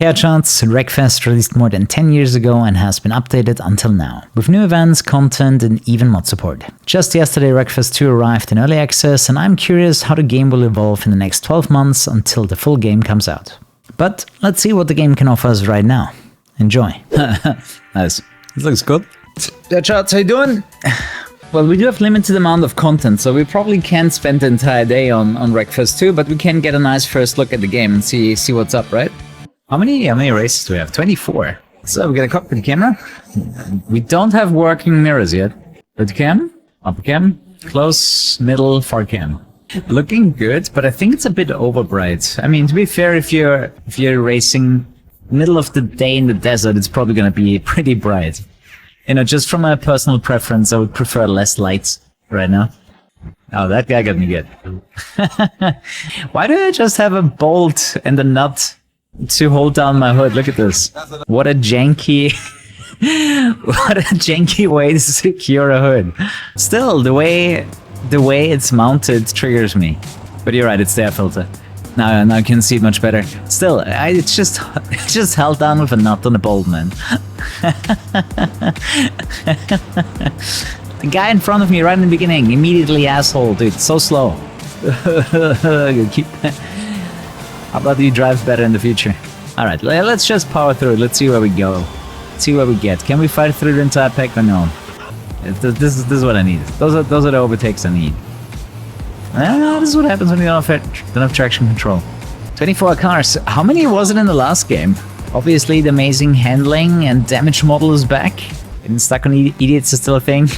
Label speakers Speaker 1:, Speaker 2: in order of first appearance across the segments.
Speaker 1: Yeah, chance, Wreckfest released more than 10 years ago and has been updated until now, with new events, content and even mod support. Just yesterday Wreckfest 2 arrived in early access and I'm curious how the game will evolve in the next 12 months until the full game comes out. But let's see what the game can offer us right now. Enjoy.
Speaker 2: Nice. This looks good.
Speaker 1: Yeah, chat, how you doing? Well, we do have limited amount of content, so we probably can't spend the entire day on Wreckfest 2, but we can get a nice first look at the game and see what's up, right? How many races do we have? 24. So we got a cockpit camera. We don't have working mirrors yet. Mid cam, upper cam, close, middle, far cam. Looking good, but I think it's a bit over bright. I mean, to be fair, if you're racing middle of the day in the desert, it's probably gonna be pretty bright. You know, just from a personal preference, I would prefer less lights right now. Oh, that guy got me good. Why do I just have a bolt and a nut to hold down my hood? Look at this. What a janky what a janky way to secure a hood. Still, the way it's mounted triggers me. But you're right, it's the air filter. Now I can see it much better. Still, it's just held down with a nut on a bolt, man. The guy in front of me right in the beginning, immediately asshole, dude, so slow. How about you drive better in the future? Alright, let's just power through it. Let's see where we go. See what we get. Can we fight through the entire pack or no? This is what I need. Those are the overtakes I need. This is what happens when you don't have traction control. 24 cars. How many was it in the last game? Obviously the amazing handling and damage model is back. Getting stuck on idiots is still a thing.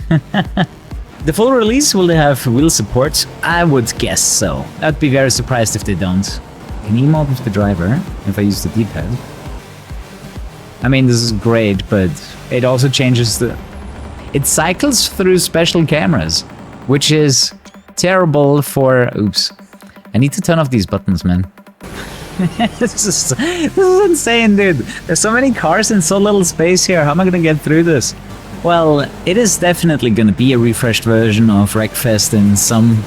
Speaker 1: The full release, will they have wheel support? I would guess so. I'd be very surprised if they don't. Can emote with the driver if I use the D-pad? I mean, this is great, but it also changes the... It cycles through special cameras, which is terrible for... Oops. I need to turn off these buttons, man. This is insane, dude. There's so many cars in so little space here. How am I gonna get through this? Well, it is definitely gonna be a refreshed version of Wreckfest in some...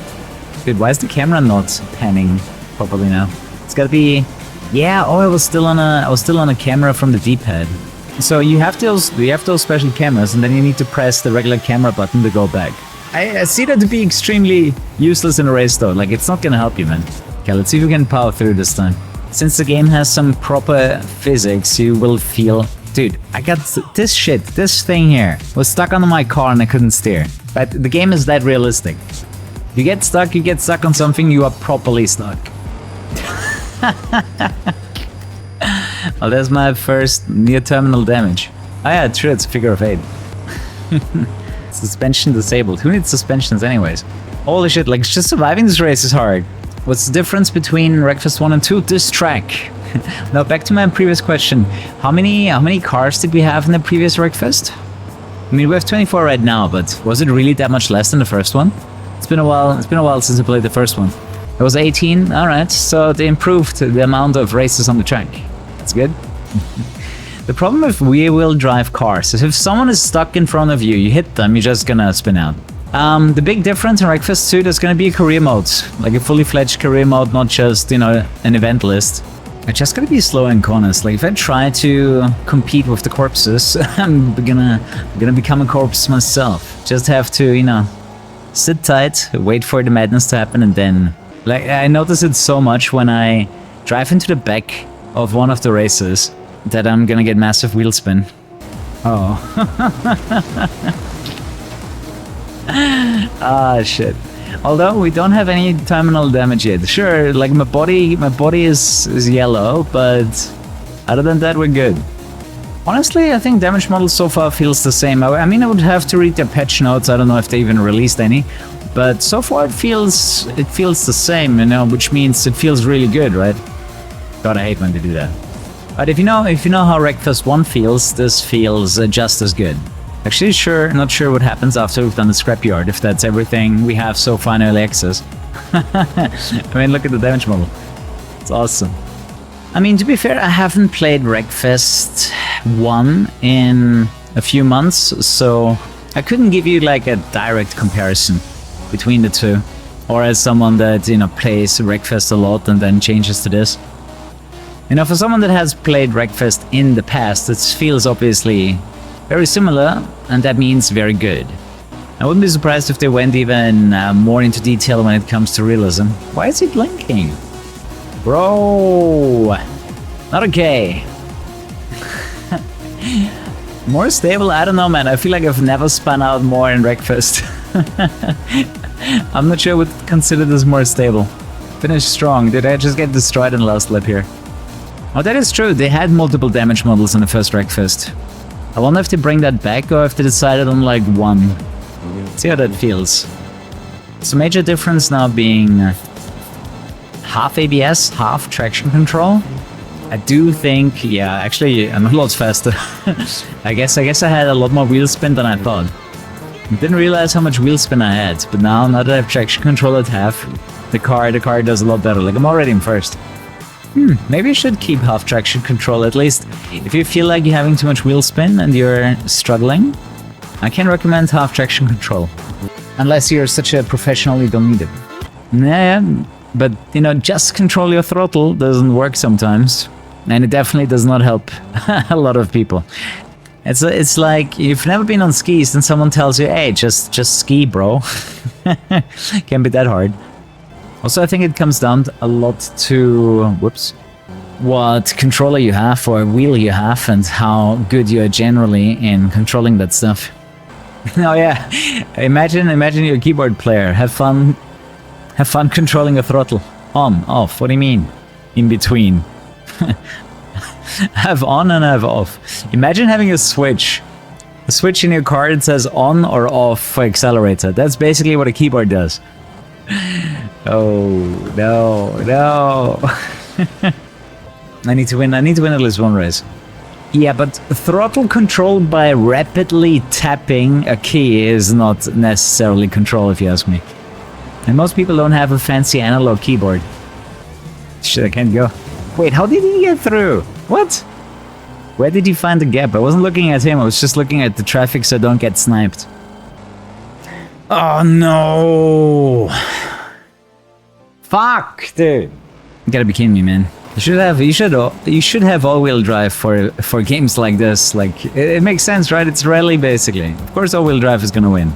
Speaker 1: Dude, why is the camera not panning properly now? It's gotta be... Yeah, oh, I was still on a camera from the D-pad. So you have those special cameras, and then you need to press the regular camera button to go back. I see that to be extremely useless in a race, though. Like, it's not gonna help you, man. Okay, let's see if we can power through this time. Since the game has some proper physics, you will feel... Dude, I got this thing here was stuck under my car and I couldn't steer. But the game is that realistic. You get stuck on something, you are properly stuck. Well, there's my first near-terminal damage. Oh yeah, true, it's a figure of 8. Suspension disabled. Who needs suspensions anyways? Holy shit, like, just surviving this race is hard. What's the difference between Wreckfest 1 and 2? This track. Now back to my previous question. How many cars did we have in the previous Wreckfest? I mean, we have 24 right now, but was it really that much less than the first one? It's been a while since I played the first one. It was 18, alright, so they improved the amount of races on the track. That's good. The problem with rear-wheel drive cars is if someone is stuck in front of you, you hit them, you're just gonna spin out. The big difference in Wreckfest 2, there's gonna be a career mode, like a fully fledged career mode, not just, you know, an event list. I just gotta be slow in corners. Like, if I try to compete with the corpses, I'm gonna become a corpse myself. Just have to, you know, sit tight, wait for the madness to happen, and then... Like, I notice it so much when I drive into the back of one of the races that I'm gonna get massive wheel spin. Oh. Ah, shit. Although we don't have any terminal damage yet. Sure, like my body is yellow, but other than that we're good. Honestly, I think damage model so far feels the same. I mean, I would have to read their patch notes. I don't know if they even released any, but so far it feels the same, you know, which means it feels really good, right? God, I hate when they do that. But if you know how Wreckfest 1 feels, this feels just as good. Actually, not sure what happens after we've done the scrapyard, if that's everything we have so far in early access. I mean, look at the damage model. It's awesome. I mean, to be fair, I haven't played Wreckfest 1 in a few months, so I couldn't give you like a direct comparison between the two. Or as someone that, you know, plays Wreckfest a lot and then changes to this. You know, for someone that has played Wreckfest in the past, it feels obviously very similar, and that means very good. I wouldn't be surprised if they went even more into detail when it comes to realism. Why is he blinking? Bro! Not okay. More stable? I don't know, man. I feel like I've never spun out more in Wreckfest. I'm not sure I would consider this more stable. Finished strong. Did I just get destroyed in the last lap here? Oh, that is true. They had multiple damage models in the first Wreckfest. I wonder if they bring that back or if they decided on like one. Let's see how that feels. It's a major difference now being half ABS, half traction control. I do think, yeah, actually I'm a lot faster. I guess I had a lot more wheel spin than I thought. I didn't realize how much wheel spin I had, but now that I have traction control at half, the car does a lot better. Like, I'm already in first. Maybe you should keep half traction control, at least if you feel like you're having too much wheel spin and you're struggling. I can recommend half traction control. Unless you're such a professional you don't need it. Yeah, but you know, just control your throttle doesn't work sometimes. And it definitely does not help a lot of people. It's like you've never been on skis and someone tells you, hey, just ski, bro. Can't be that hard. Also, I think it comes down a lot to, what controller you have or wheel you have and how good you are generally in controlling that stuff. Oh yeah, imagine you're a keyboard player. Have fun controlling a throttle. On, off, what do you mean? In between. Have on and have off. Imagine having a switch in your car that says on or off for accelerator. That's basically what a keyboard does. Oh, no. I need to win at least one race. Yeah, but throttle control by rapidly tapping a key is not necessarily control, if you ask me. And most people don't have a fancy analog keyboard. Shit, I can't go. Wait, how did he get through? What? Where did he find the gap? I wasn't looking at him, I was just looking at the traffic so I don't get sniped. Oh no! Fuck, dude. You gotta be kidding me, man. You should have all-wheel drive for games like this. Like, it makes sense, right? It's rally, basically. Of course all-wheel drive is gonna win.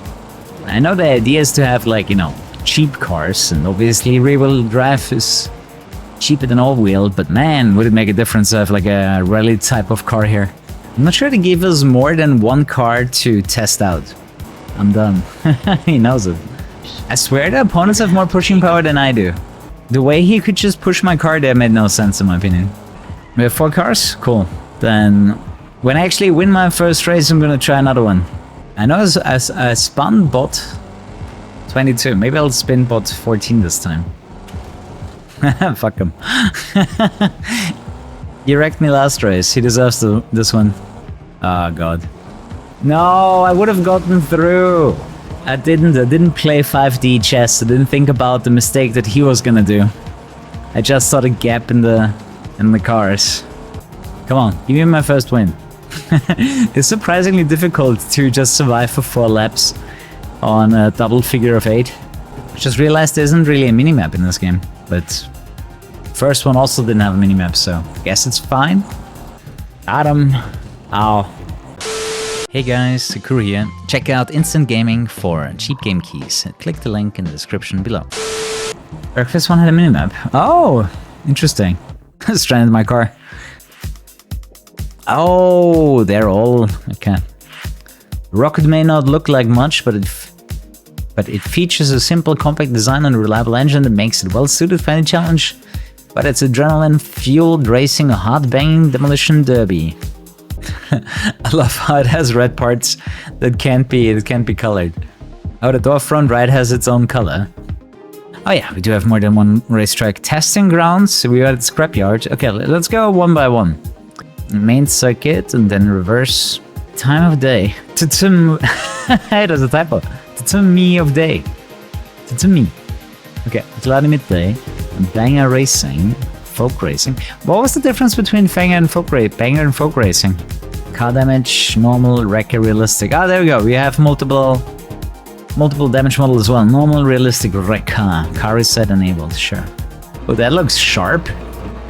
Speaker 1: I know the idea is to have, like, you know, cheap cars, and obviously rear-wheel drive is cheaper than all-wheel, but man, would it make a difference to have like a rally type of car here. I'm not sure they give us more than one car to test out. I'm done. He knows it. I swear the opponents have more pushing power than I do. The way he could just push my car there made no sense in my opinion. We have 4 cars? Cool. Then when I actually win my first race, I'm gonna try another one. I know I spun bot 22. Maybe I'll spin bot 14 this time. Fuck him. He wrecked me last race. He deserves this one. Oh god. No, I would have gotten through. I didn't play 5D chess. I didn't think about the mistake that he was gonna do. I just saw the gap in the cars. Come on, give me my first win. It's surprisingly difficult to just survive for 4 laps on a double figure of 8. I just realized there isn't really a minimap in this game, but first one also didn't have a minimap, so I guess it's fine. Got him. Ow. Hey guys, Kuru here. Check out Instant Gaming for cheap game keys. Click the link in the description below. Wreckfest 1 had a minimap. Oh, interesting. Stranded my car. Oh, they're all... okay. Rocket may not look like much, but it features a simple, compact design and a reliable engine that makes it well suited for any challenge. But it's adrenaline-fueled racing, a hard-banging demolition derby. I love how it has red parts that can't be colored. Oh, the door front right has its own color. Oh yeah, we do have more than one racetrack. Testing grounds, we are at Scrapyard. Okay, let's go one by one. Main circuit and then reverse. Time of day. Hey, there's a typo. Tatumi of day. Tatumi. Okay, Gladi midday. Banger racing. Folk racing. What was the difference between banger and folk racing? Car damage, normal, wrecker, realistic. Ah, there we go. We have multiple damage model as well. Normal, realistic, wrecker. Car reset enabled. Sure. Oh, that looks sharp.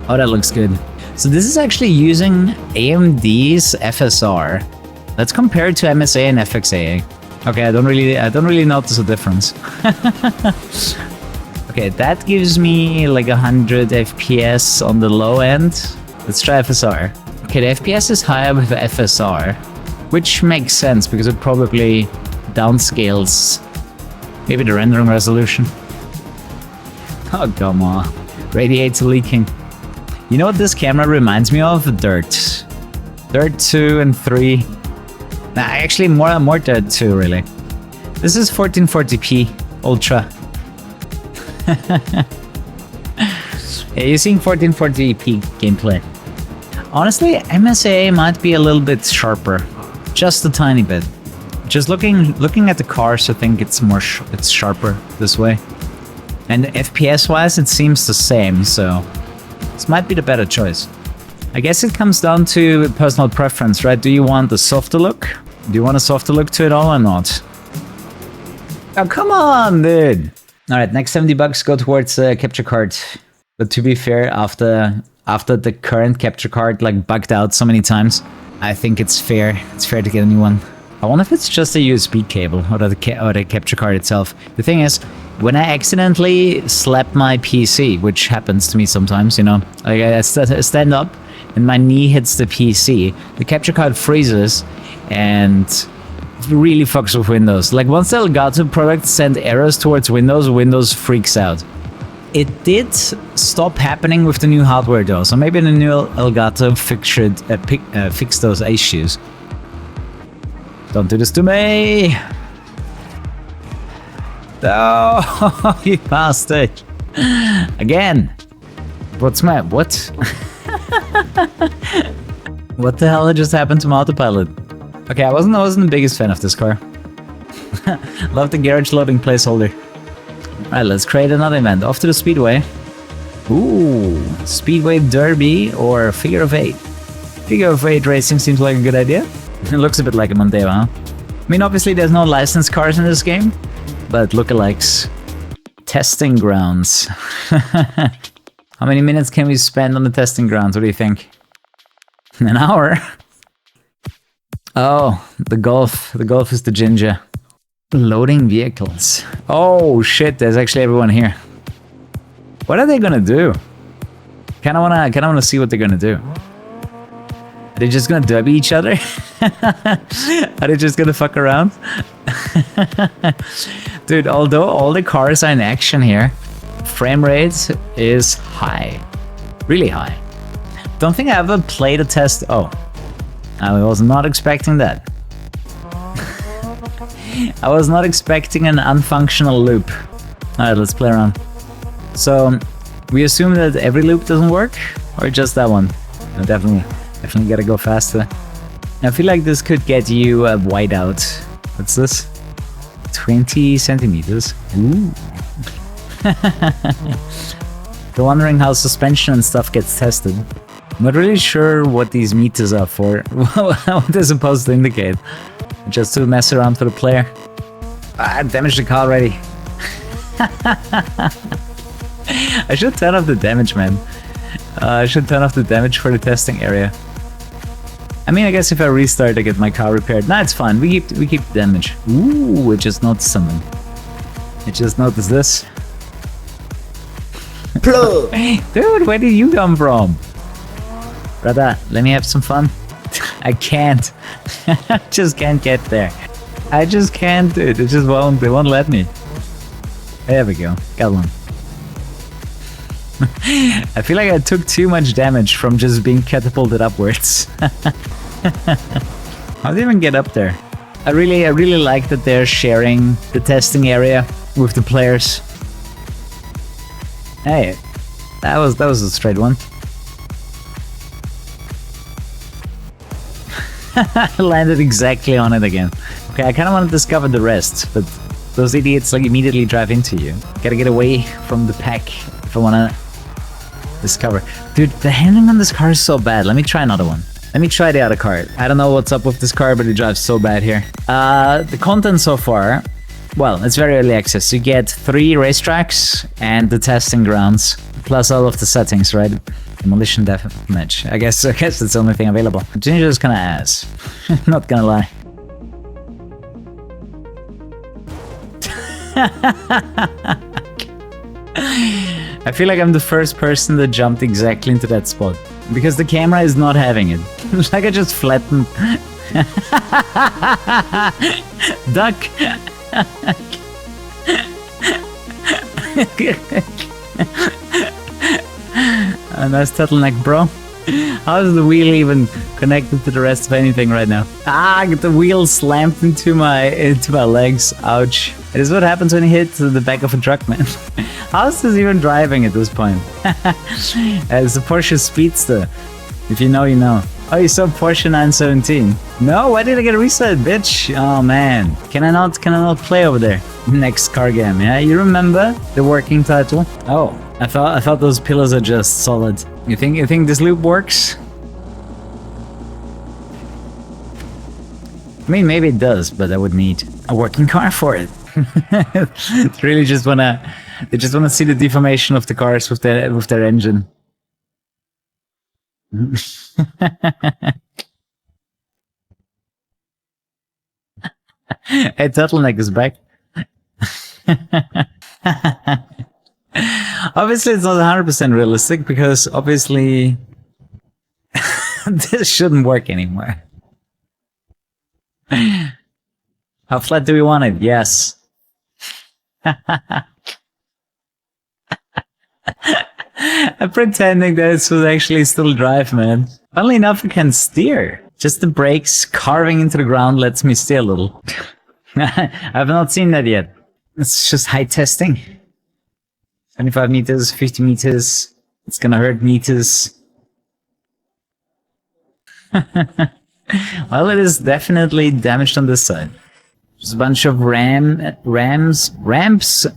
Speaker 1: Oh, that looks good. So this is actually using AMD's FSR. Let's compare it to MSA and FXAA. Okay, I don't really notice a difference. Okay, that gives me like 100 FPS on the low end. Let's try FSR. Okay, the FPS is higher with FSR, which makes sense because it probably downscales maybe the rendering resolution. Oh, come on. Radiator leaking. You know what this camera reminds me of? Dirt. Dirt 2 and 3. Nah, actually more Dirt 2, really. This is 1440p Ultra. Yeah, you're seeing 1440p gameplay. Honestly, MSA might be a little bit sharper. Just a tiny bit. Just looking at the cars, I think it's it's sharper this way. And FPS-wise, it seems the same, so this might be the better choice. I guess it comes down to personal preference, right? Do you want a softer look? Do you want a softer look to it all or not? Oh, come on, dude! Alright, next $70 go towards capture card. But to be fair, after the current capture card like bugged out so many times, I think it's fair. It's fair to get a new one. I wonder if it's just a USB cable or the capture card itself. The thing is, when I accidentally slap my PC, which happens to me sometimes, you know, like I stand up and my knee hits the PC, the capture card freezes and really fucks with Windows. Like once the Elgato product sent errors towards Windows, Windows freaks out. It did stop happening with the new hardware though, so maybe the new Elgato fixed those issues. Don't do this to me! No, you bastard! Again! What's my... what? What the hell just happened to my autopilot? Okay, I wasn't the biggest fan of this car. Love the garage loading placeholder. Alright, let's create another event. Off to the Speedway. Ooh, Speedway Derby or Figure of 8. Figure of 8 racing seems like a good idea. It looks a bit like a Mondeo, huh? I mean, obviously there's no licensed cars in this game, but lookalikes. Testing grounds. How many minutes can we spend on the testing grounds? What do you think? An hour? Oh, the Golf. The Golf is the ginger. Loading vehicles. Oh shit, there's actually everyone here. What are they gonna do? Kinda wanna see what they're gonna do. Are they just gonna derby each other? Are they just gonna fuck around? Dude, although all the cars are in action here, frame rate is high. Really high. Don't think I ever played a test. Oh, I was not expecting that. I was not expecting an unfunctional loop. Alright, let's play around. So, we assume that every loop doesn't work? Or just that one? No, definitely gotta go faster. I feel like this could get you a whiteout. What's this? 20 centimeters. Ooh. You're wondering how suspension and stuff gets tested. I'm not really sure what these meters are for. What they're supposed to indicate. Just to mess around for the player. I damaged the car already. I should turn off the damage, man. I should turn off the damage for the testing area. I mean, I guess if I restart, I get my car repaired. Nah, it's fine. We keep the damage. Ooh, I just noticed something. I just noticed this. Dude, where did you come from? Brother, let me have some fun. I can't. I just can't get there. I just can't, dude. It just won't. They won't let me. There we go. Got one. I feel like I took too much damage from just being catapulted upwards. How do you even get up there? I really like that they're sharing the testing area with the players. Hey, that was a straight one. I landed exactly on it again. Okay, I kind of want to discover the rest, but those idiots like immediately drive into you. Gotta get away from the pack if I want to discover. Dude, the handling on this car is so bad. Let me try another one. Let me try the other car. I don't know what's up with this car, but it drives so bad here. The content so far, well, it's very early access. You get 3 racetracks and the testing grounds, plus all of the settings, right? Demolition damage. I guess that's the only thing available. Ginger is kinda ass. Not gonna lie. I feel like I'm the first person that jumped exactly into that spot. Because the camera is not having it. Like I just flattened. Duck! A nice turtleneck, bro. How is the wheel even connected to the rest of anything right now? Ah, the wheel slammed into my legs. Ouch. It is what happens when you hit the back of a truck, man. How is this even driving at this point? It's a Porsche Speedster. If you know, you know. Oh, you saw Porsche 917. No, why did I get a reset, bitch? Oh man, can I not play over there? Next car game, yeah. You remember the working title? Oh, I thought those pillars are just solid. You think this loop works? I mean, maybe it does, but I would need a working car for it. They really just wanna see the deformation of the cars with their engine. Hey, turtleneck is back. Obviously, it's not 100% realistic because obviously this shouldn't work anymore. How flat do we want it? Yes. I'm pretending that it would actually still drive, man. Funnily enough, I can steer. Just the brakes carving into the ground lets me steer a little. I've not seen that yet. It's just high testing. 25 meters, 50 meters. It's gonna hurt meters. Well, it is definitely damaged on this side. There's a bunch of ramps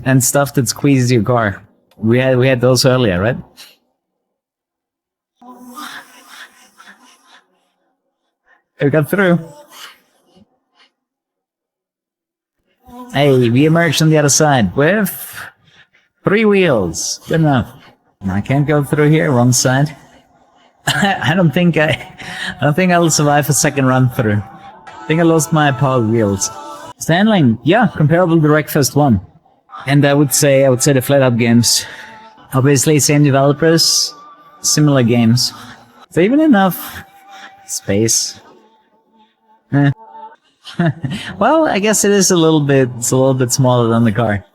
Speaker 1: and stuff that squeezes your car. We had those earlier, right? We got through. Hey, we emerged on the other side with 3 wheels. Good enough. I can't go through here. Wrong side. I don't think I'll survive a second run through. I think I lost my powered wheels. Stanling, yeah, comparable to Wreckfest 1. And I would say the Flat Up games. Obviously, same developers, similar games. So even enough space. Well, I guess it is a little bit smaller than the car.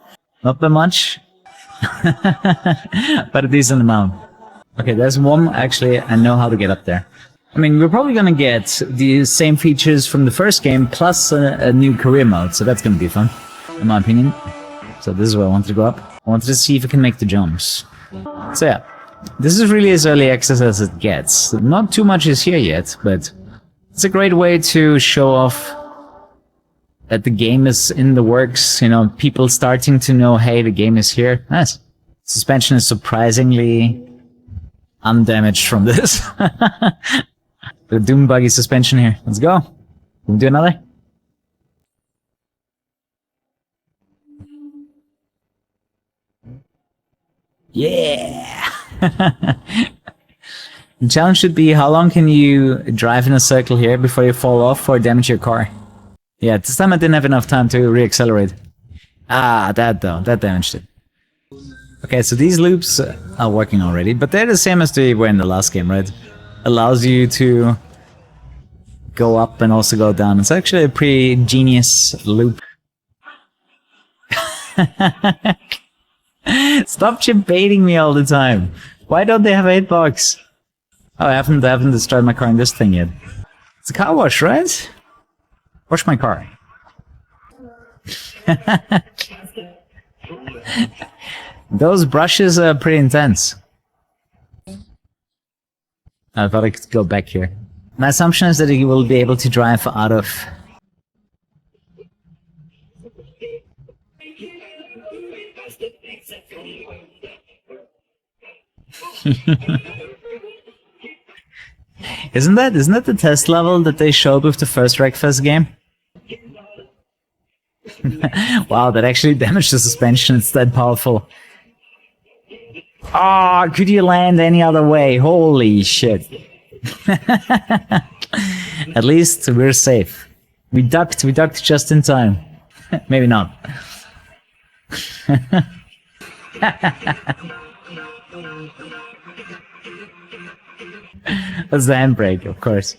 Speaker 1: Not that much, but a decent amount. Okay, there's one. Actually, I know how to get up there. I mean, we're probably gonna get the same features from the first game plus a new career mode, so that's gonna be fun, in my opinion. So this is where I wanted to go up. I wanted to see if I can make the jumps. So yeah, this is really as early access as it gets. Not too much is here yet, but it's a great way to show off that the game is in the works. You know, people starting to know, hey, the game is here. Nice. Suspension is surprisingly undamaged from this. The Doom Buggy suspension here. Let's go. Can we do another? Yeah! The challenge should be, how long can you drive in a circle here before you fall off or damage your car? Yeah, this time I didn't have enough time to re-accelerate. Ah, that damaged it. Okay, so these loops are working already, but they're the same as they were in the last game, right? Allows you to go up and also go down. It's actually a pretty genius loop. Stop chip baiting me all the time. Why don't they have a hitbox? Oh, I haven't destroyed my car in this thing yet. It's a car wash, right? Wash my car. Those brushes are pretty intense. I thought I could go back here. My assumption is that you will be able to drive out of... Isn't that the test level that they showed with the first Wreckfest game? Wow, that actually damaged the suspension. It's that powerful. Oh, could you land any other way? Holy shit. At least we're safe. We ducked just in time. Maybe not. That's the handbrake, of course.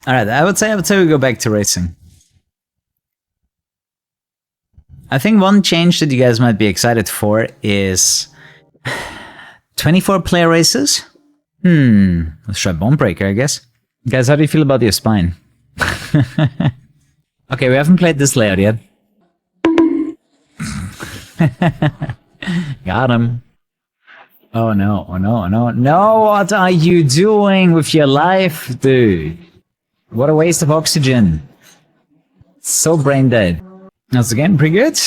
Speaker 1: Alright, I would say we go back to racing. I think one change that you guys might be excited for is 24-player races. Let's try Bone Breaker, I guess. Guys, how do you feel about your spine? Okay, we haven't played this layout yet. Got him. Oh no, oh no, oh no. No, what are you doing with your life, dude? What a waste of oxygen. So brain dead. That's again pretty good.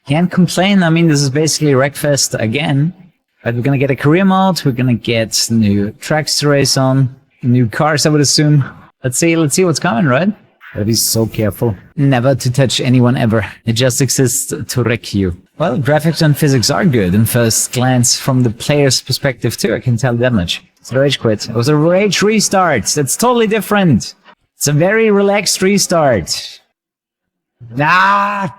Speaker 1: Can't complain. I mean, this is basically Wreckfest again. But we're gonna get a career mode. We're gonna get new tracks to race on. New cars, I would assume. Let's see what's coming, right? Gotta be so careful. Never to touch anyone ever. It just exists to wreck you. Well, graphics and physics are good in first glance from the player's perspective too, I can tell that much. It's a rage quit. It was a rage restart. That's totally different. It's a very relaxed restart. Ah!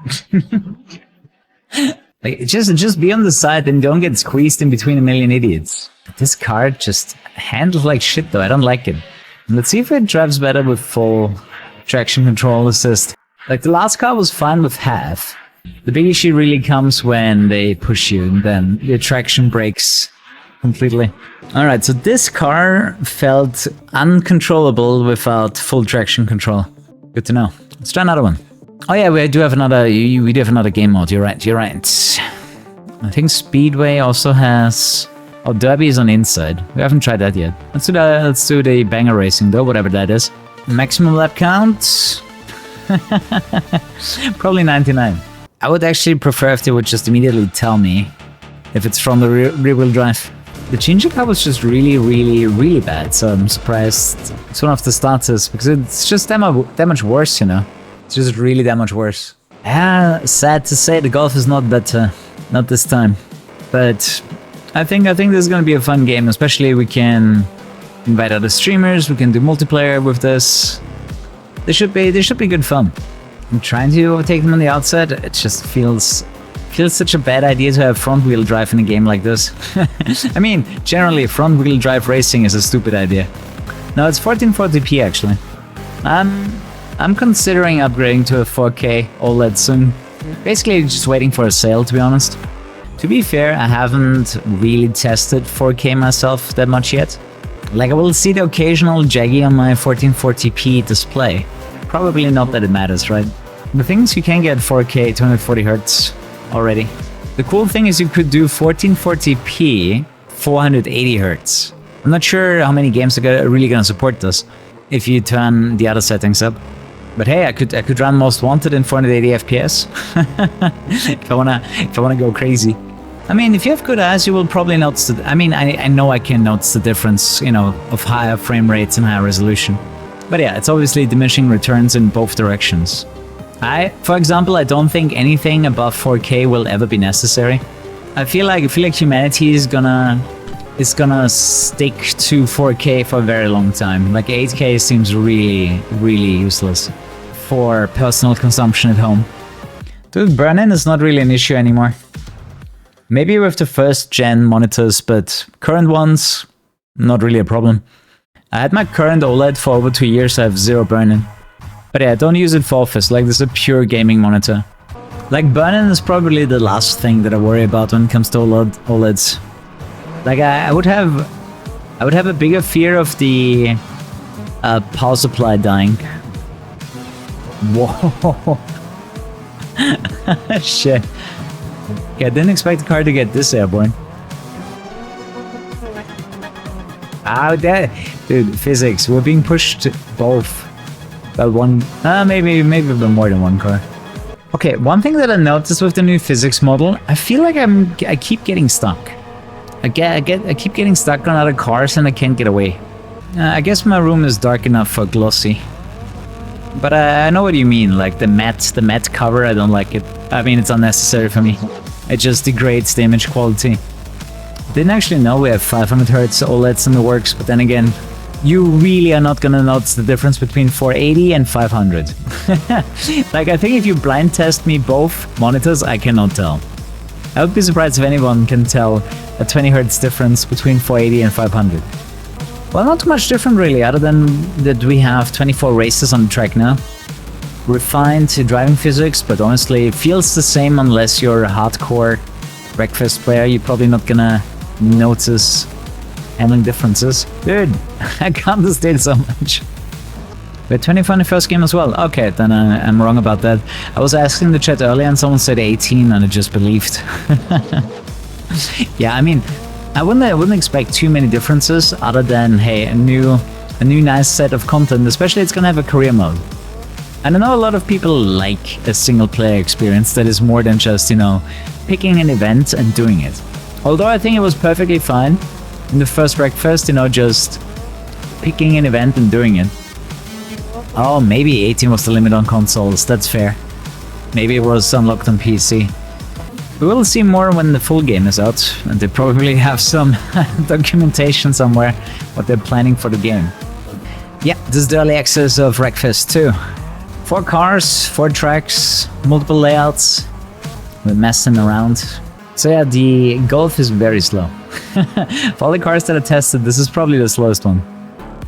Speaker 1: Like, just be on the side and don't get squeezed in between a million idiots. This car just handles like shit though, I don't like it. Let's see if it drives better with full traction control assist. Like the last car was fine with half. The big issue really comes when they push you and then your traction breaks completely. Alright, so this car felt uncontrollable without full traction control. Good to know. Let's try another one. Oh yeah, we do have another game mode, you're right. I think Speedway also has... Oh, Derby is on inside. We haven't tried that yet. Let's do the banger racing though, whatever that is. Maximum lap count? Probably 99. I would actually prefer if they would just immediately tell me if it's from the rear-wheel drive. The Ginger car was just really bad, so I'm surprised it's one of the starters, because it's just that much worse, you know? It's just really that much worse. Yeah, sad to say, the Golf is not better. Not this time. But I think this is gonna be a fun game, especially we can invite other streamers, we can do multiplayer with this. This should be good fun. I'm trying to overtake them on the outside. It just feels such a bad idea to have front wheel drive in a game like this. I mean, generally front wheel drive racing is a stupid idea. No, it's 1440p actually. I'm considering upgrading to a 4K OLED soon. Basically just waiting for a sale, to be honest. To be fair, I haven't really tested 4K myself that much yet. Like, I will see the occasional jaggy on my 1440p display. Probably not that it matters, right? The thing is, you can get 4K 240Hz already. The cool thing is you could do 1440p 480Hz. I'm not sure how many games are really gonna support this if you turn the other settings up. But hey, I could run Most Wanted in 480 FPS if I wanna go crazy. I mean, if you have good eyes, you will probably notice that. I mean, I know I can notice the difference, you know, of higher frame rates and higher resolution. But yeah, it's obviously diminishing returns in both directions. For example, I don't think anything above 4K will ever be necessary. I feel like humanity is gonna stick to 4K for a very long time. Like 8K seems really useless for personal consumption at home. Dude, burn-in is not really an issue anymore. Maybe with the first gen monitors, but current ones, not really a problem. I had my current OLED for over 2 years, I have zero burn-in. But yeah, don't use it for office, like this is a pure gaming monitor. Like burn-in is probably the last thing that I worry about when it comes to OLEDs. Like I would have a bigger fear of the power supply dying. Whoa. Shit. Yeah, I didn't expect the car to get this airborne. Ow, dude, physics. We're being pushed both. By one, maybe a bit more than one car. Okay, one thing that I noticed with the new physics model, I feel like I keep getting stuck. I keep getting stuck on other cars and I can't get away. I guess my room is dark enough for glossy. But I know what you mean, like the matte cover, I don't like it. I mean, it's unnecessary for me. it just degrades the image quality. Didn't actually know we have 500 Hz OLEDs in the works, but then again, you really are not gonna notice the difference between 480 and 500. Like, I think if you blind test me both monitors, I cannot tell. I would be surprised if anyone can tell a 20 Hz difference between 480 and 500. Well, not too much different really, other than that we have 24 races on the track now. Refined driving physics, but honestly, it feels the same unless you're a hardcore Wreckfest player. You're probably not gonna notice handling differences. Dude, I can't understand so much. We're 24 in the first game as well. Okay, then I'm wrong about that. I was asking the chat earlier and someone said 18 and I just believed. Yeah, I mean, I wouldn't expect too many differences other than, hey, a new nice set of content, especially it's gonna have a career mode. And I know a lot of people like a single player experience that is more than just, you know, picking an event and doing it. Although I think it was perfectly fine in the first Wreckfest, you know, just picking an event and doing it. Oh, maybe 18 was the limit on consoles, that's fair. Maybe it was unlocked on PC. We will see more when the full game is out, and they probably have some documentation somewhere what they're planning for the game. Yeah, this is the early access of Wreckfest 2. 4 cars, 4 tracks, multiple layouts. We're messing around. So yeah, the Golf is very slow. For all the cars that I tested, this is probably the slowest one.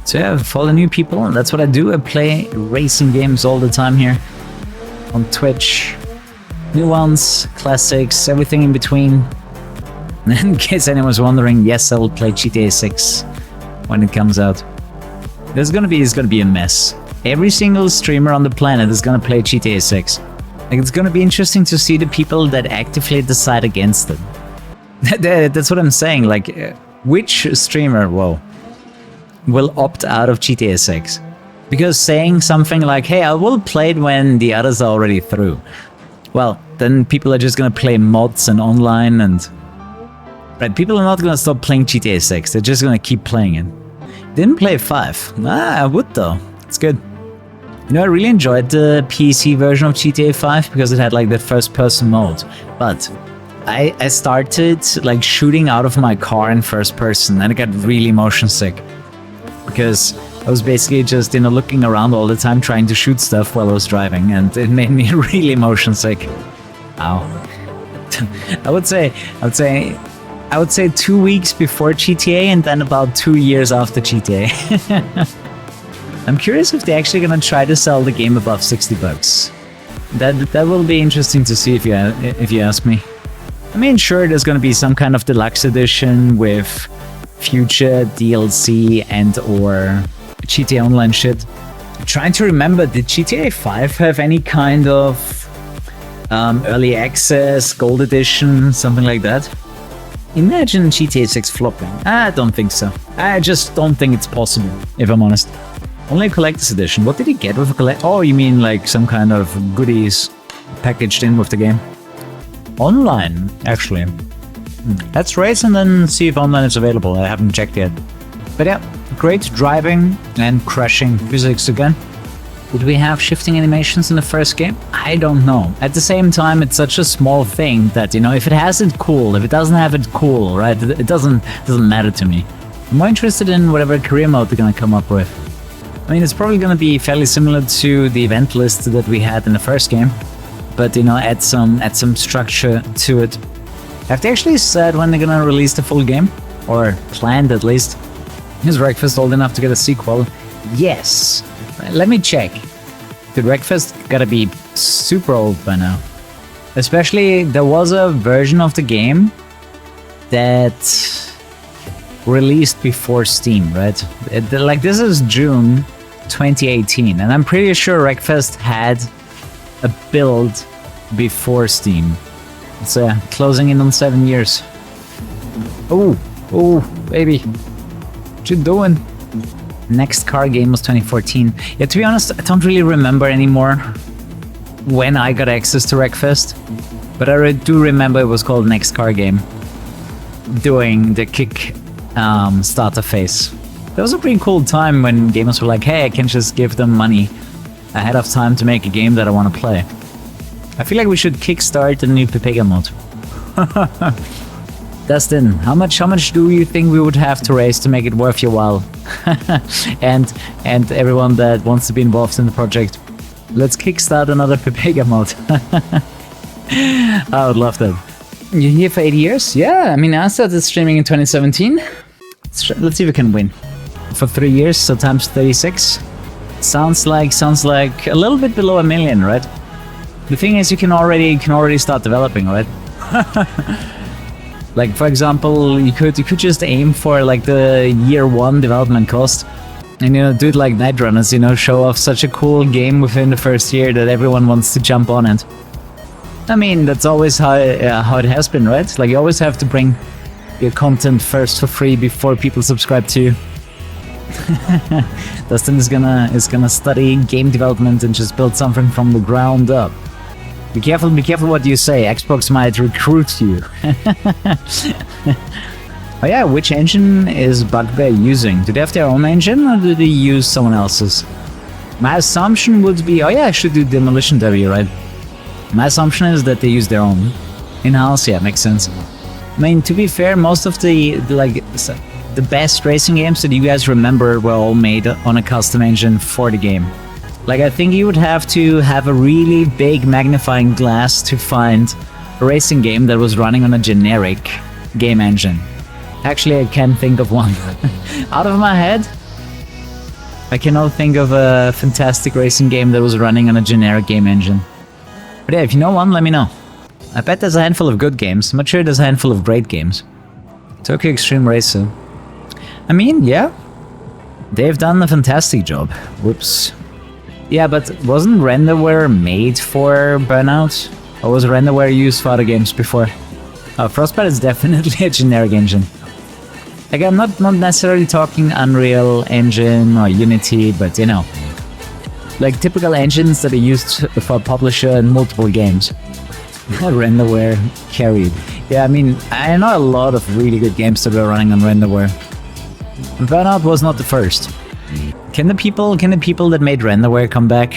Speaker 1: So yeah, for all the new people, that's what I do. I play racing games all the time here on Twitch. New ones, classics, everything in between. In case anyone's wondering, yes, I will play GTA 6 when it comes out. It's gonna be a mess. Every single streamer on the planet is gonna play GTA 6. Like, it's gonna be interesting to see the people that actively decide against it. That's what I'm saying. Like, which streamer, will opt out of GTA 6? Because saying something like, hey, I will play it when the others are already through. Well, then people are just gonna play mods and online and... Right, people are not gonna stop playing GTA 6, they're just gonna keep playing it. Didn't play 5. I would though, it's good. You know, I really enjoyed the PC version of GTA 5 because it had like that first person mode. But I started like shooting out of my car in first person and I got really motion sick. Because I was basically just, you know, looking around all the time trying to shoot stuff while I was driving, and it made me really motion sick. Ow. I would say 2 weeks before GTA and then about 2 years after GTA. I'm curious if they're actually gonna try to sell the game above $60. That will be interesting to see if you ask me. I mean, sure, there's gonna be some kind of deluxe edition with future DLC and or GTA Online shit. I'm trying to remember, did GTA 5 have any kind of early access, gold edition, something like that? Imagine GTA 6 flopping. I don't think so. I just don't think it's possible, if I'm honest. Only a collector's edition. What did he get with a collect? Oh, you mean like some kind of goodies packaged in with the game? Online, actually. Let's race and then see if online is available. I haven't checked yet. But yeah, great driving and crashing physics again. Did we have shifting animations in the first game? I don't know. At the same time, it's such a small thing that, you know, if it has it, cool. If it doesn't have it, cool, right? It doesn't matter to me. I'm more interested in whatever career mode they're gonna come up with. I mean, it's probably gonna be fairly similar to the event list that we had in the first game, but, you know, add some structure to it. Have they actually said when they're gonna release the full game? Or planned, at least? Is Wreckfest old enough to get a sequel? Yes! Let me check. Dude, Wreckfest gotta be super old by now. Especially, there was a version of the game that released before Steam, right? Like, this is June 2018, and I'm pretty sure Wreckfest had a build before Steam. It's closing in on 7 years. Oh, baby. What you doing? Next car game was 2014. Yeah, to be honest, I don't really remember anymore when I got access to Wreckfest, but I do remember it was called Next Car Game, doing the kick starter phase. That was a pretty cool time when gamers were like, hey, I can just give them money ahead of time to make a game that I want to play. I feel like we should kickstart the new Pepega mod. Dustin, how much do you think we would have to raise to make it worth your while? and everyone that wants to be involved in the project, let's kickstart another Pepega mod. I would love that. You're here for 8 years? Yeah, I mean, I started streaming in 2017. Let's see if we can win. For 3 years, so times 36. Sounds like a little bit below 1 million, right? The thing is, you can already start developing, right? Like, for example, you could just aim for like the year 1 development cost, and do it like Night Runners, show off such a cool game within the first year that everyone wants to jump on it. I mean, that's always how it has been, right? Like, you always have to bring your content first for free before people subscribe to you. Dustin is gonna study game development and just build something from the ground up. Be careful what you say. Xbox might recruit you. Oh yeah, which engine is Bugbear using? Do they have their own engine or do they use someone else's? My assumption would be, oh yeah, I should do Demolition Derby, right? My assumption is that they use their own in-house. Yeah, makes sense. I mean, to be fair, most of the best racing games that you guys remember were all made on a custom engine for the game. Like, I think you would have to have a really big magnifying glass to find a racing game that was running on a generic game engine. Actually, I can't think of one. Out of my head, I cannot think of a fantastic racing game that was running on a generic game engine. But yeah, if you know one, let me know. I bet there's a handful of good games. I'm not sure there's a handful of great games. Tokyo Extreme Racer. I mean, yeah, they've done a fantastic job. Whoops. Yeah, but wasn't renderware made for Burnout? Or was renderware used for other games before? Frostbite is definitely a generic engine. Like, I'm not necessarily talking Unreal Engine or Unity, but like typical engines that are used for a publisher in multiple games. Renderware carried. Yeah, I mean, I know a lot of really good games that were running on renderware. Burnout was not the first. Can the people that made renderware come back?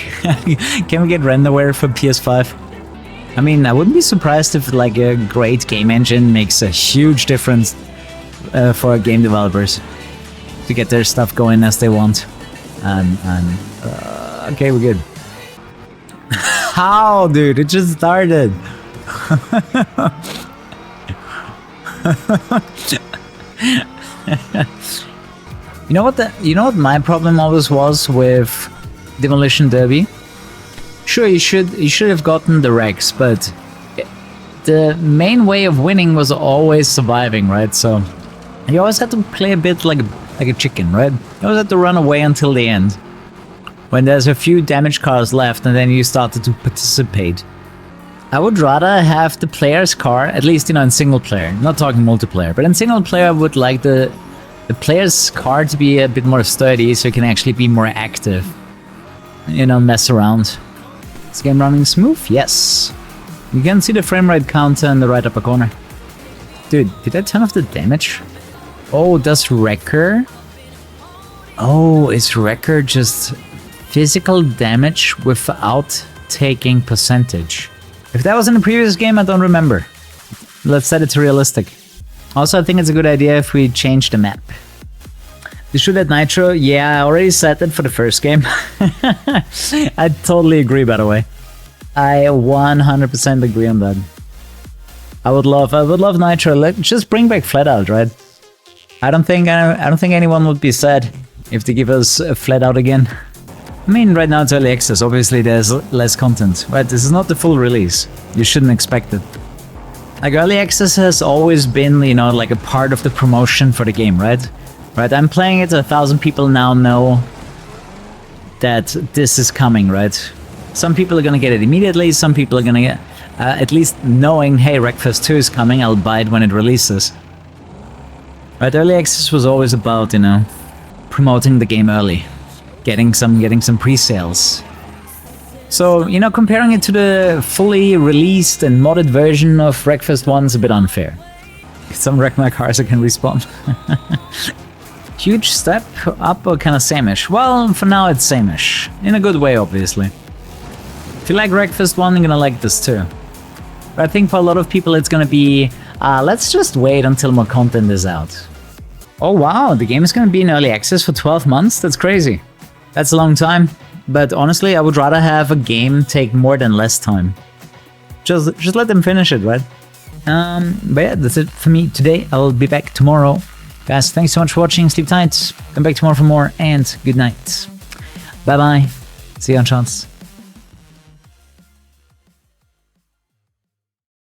Speaker 1: Can we get renderware for PS5? I mean, I wouldn't be surprised if like a great game engine makes a huge difference for game developers to get their stuff going as they want. Okay, we're good. How, dude? It just started. You know what my problem always was with Demolition Derby? Sure, you should have gotten the Rex, but the main way of winning was always surviving, right? So you always had to play a bit like a chicken, right? You always had to run away until the end, when there's a few damaged cars left, and then you started to participate. I would rather have the player's car, at least in single player, not talking multiplayer, but in single player I would like the player's car to be a bit more sturdy so you can actually be more active. Mess around. Is the game running smooth? Yes. You can see the frame rate counter in the right upper corner. Dude, did I turn off the damage? Oh, does Wrecker? Oh, is Wrecker just physical damage without taking percentage? If that was in the previous game, I don't remember. Let's set it to realistic. Also, I think it's a good idea if we change the map. You should add Nitro? Yeah, I already said that for the first game. I totally agree, by the way. I 100% agree on that. I would love Nitro. Let's just bring back Flatout, right? I don't think anyone would be sad if they give us Flatout again. I mean, right now it's early access. Obviously, there's less content, right? This is not the full release. You shouldn't expect it. Like, early access has always been, like a part of the promotion for the game, right? Right, I'm playing it, 1,000 people now know that this is coming, right? Some people are gonna get it immediately, some people are gonna get, at least knowing, hey, Wreckfest 2 is coming, I'll buy it when it releases. Right, early access was always about, promoting the game early. Getting some pre-sales. So, comparing it to the fully released and modded version of Wreckfest 1 is a bit unfair. Some wreck my cars I can respawn. Huge step up or kind of same-ish? Well, for now it's same-ish. In a good way, obviously. If you like Wreckfest 1, you're gonna like this too. But I think for a lot of people it's gonna be, let's just wait until more content is out. Oh wow, the game is gonna be in early access for 12 months? That's crazy. That's a long time. But honestly, I would rather have a game take more than less time. Just let them finish it, right? But yeah, that's it for me today. I'll be back tomorrow. Guys, thanks so much for watching. Sleep tight. Come back tomorrow for more, and good night. Bye-bye. See you on chance.